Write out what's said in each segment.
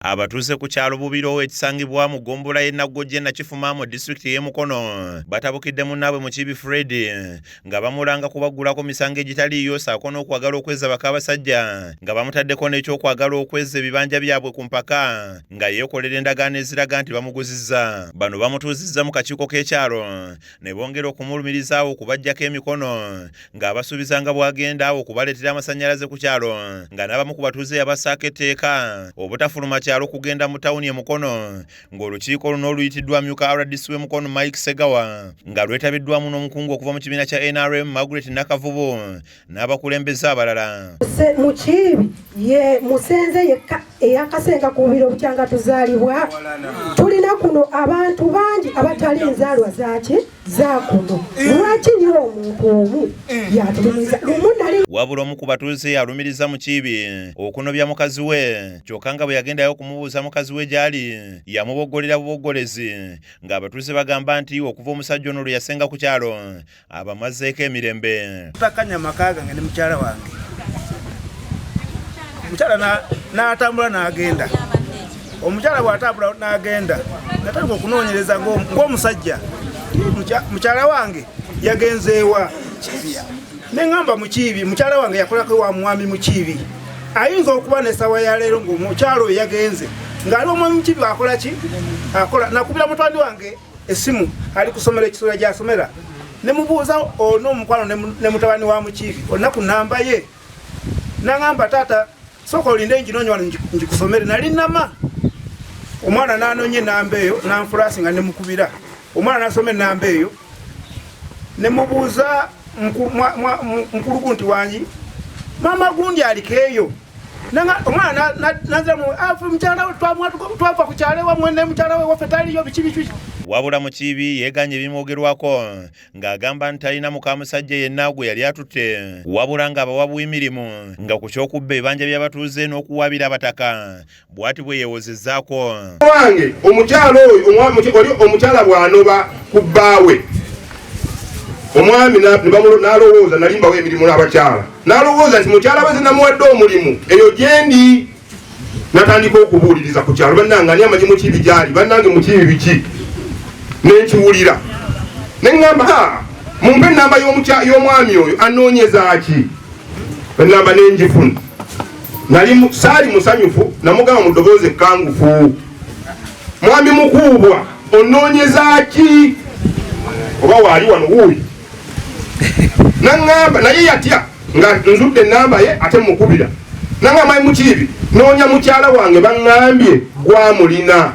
Abatuuze ku kyalo Bubiro ekisangibwa mu ggombolola y'e Nagojje Nakifuma mu disitulikiti y'e Mukono batabukidde munnaabwe Mukiibi Fred nga bamulanga kubaggulako misango egitaliiyo ssaako n'okwagala okwezza bakabasajja nga bamutaddeko n'ekyokwagala okwezza ebibanja byabwe ku mpaka nga yeekolera endagaano eziraga nti bamuguzizza. Bano bamutuuzizza mu kakiiko k'ekyalo ne bongera okumulumirizaawo okubaggyako emikono ng'abasuubiza nga bw'agenda okubaleetera amasannyalaze ku kyalo nga n'abamu ku batuuze yabassaako etteeka obutafuluma kyalo kugenda mu tawuni e Mukono ng'olukiiko luno oluyitiddwa myuka RDC w'e Mukono Mike Segawa nga lwetabiddwamu n'omukungu okuva mu kibiina kya NRM Margaret Nakavubo n'abakulembeze abalala. Mukiibi ye musenze yekka eyakasenga ku bubiro bukyanga tuzaalibwa tulina kuno abantu bangi abatali enzaalwa za kuno lwaki nnyo omuntu omu yatulumiza lumunali wabula omu ku batuuze alumiriza Mukiibi okunobya mukazi we kyokka nga bwe yagendayo okumubuuza mukazi we gy'ali yamuboggolera buboggolezi ng'abatuuze bagamba nti okuva omusajja ono lwe yasenga ku kyalo abamazeeko emirembe. Tutakanya maka gange ne mukyala wange omukyala n'atambula n'agenda omukyala bw'atambula n'agenda natandika okunoonyereza ng'omusajja mukyala wange yagenzeewa neŋŋamba Mukiibi mukyala wange yakolako wa mwami Mukiibi ayinza okuba n'essawa ya leero ng'omukyala oyo yagenze ng'ali omwami Mukiibi akola ki akola nakubira mutwandi wange essimu ali kusomera ekisula gy'asomera ne mubuuza n'omukwano ne mutabani wa Mukiibi olina ku nnamba ye n'aŋŋamba taata sooka olinde nginoonya wano ngikusomere nali nama omwana n'anoonya ennamba eyo n'anfulaasi nga ne mukubira omwana n'asoma ennamba eyo ne mubuuza mukulu gunti wangi mama gundi aliko eyo omwana naziramu mukyala twava ku kyalo ewammwe ne mukyala we waffe taliyo biki. Wabula Mukiibi yeeganye ebimwogerwako ng'agamba nti talina muka musajja yenna gwe yali atutte wabula ng'abawabu emirimu nga ku kyokubba ebibanja by'abatuuze n'okuwaabira abataka bw'ati bwe yeewozezzaako. Wange omukyala oyo oli omukyala bw'anoba ku bbaawe omwami n'alowooza nalimbawo emirimu n'abakyala n'alowooza nti mukyala we zinamuwadde omulimu eyo gyendi natandika okubuuliriza ku kyalo bannange ani amanyi Mukiibi gy'ali bannange Mukiibi biki nenkiwulira neŋŋamba mumpe ennamba y'omwami oyo anoonyeza ki ennamba nenjifuna saali musanyufu namugamba mu ddoboozi ekkangufu mwami mukuubwa onoonyeza ki oba waali wano wuuyi naŋŋamba naye yatya nga nzudde ennamba ye ate mukubira naŋŋamba Mukiibi noonya mukyala wange baŋŋambye gwamulina.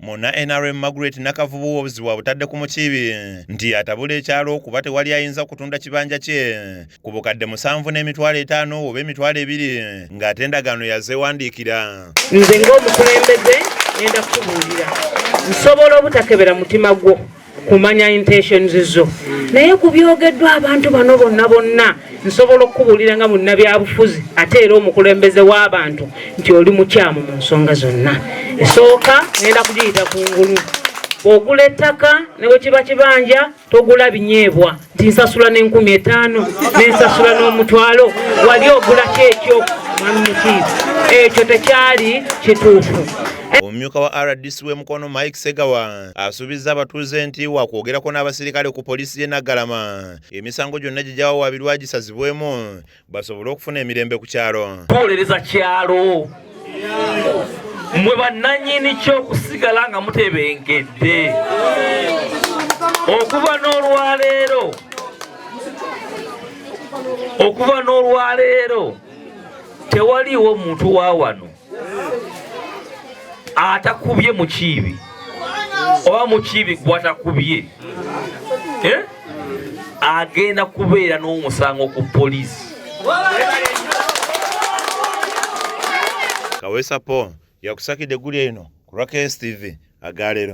Muna NRM Margaret Nakavubo obuzibu abutadde ku Mukiibi nti atabula ekyalo kuba tewali ayinza kutunda kibanja kye ku bukadde 7,500 oba 200 ng'ate endagaano yazeewandiikira. Nze ng'omukulembeze ngenda kukubuulira nsobola obutakebera mutima gwo kumanya intentions zo naye ku byogeddwa abantu bano bonna nsobola okukubuulira nga munnabyabufuzi ate era omukulembeze w'abantu nti oli mukyamu mu nsonga zonna. Esooka ngenda kugiyita kungulu ogula ettaka ne bwe kiba kibanja togula binyeebwa nti nsasula n'5,000 nensasula n'omutwalo wali ogula kyekyo mwami Mukiibi ekyo tekyali kituufu. Omumyuka wa RDC w'e Mukono Mike Segawa asuubizza abatuuze nti wakwogerako n'abasirikale ku poliisi y'e Naggalama emisango gyonna gye gyawawaabirwa gisazibwemu basobole okufuna emirembe ku kyalo. Tuwolereza kyalo mmwe bannannyini ky'okusigala nga mutebengedde okuva n'olwaleero tewaliiwo muntu wa wano atakubye Mukiibi oba Mukiibi gwatakubye agenda kubeera n'omusango ku poliisi. Kaweesa Po yakusakidde eggulya eno ku Rakes TV Agaleero.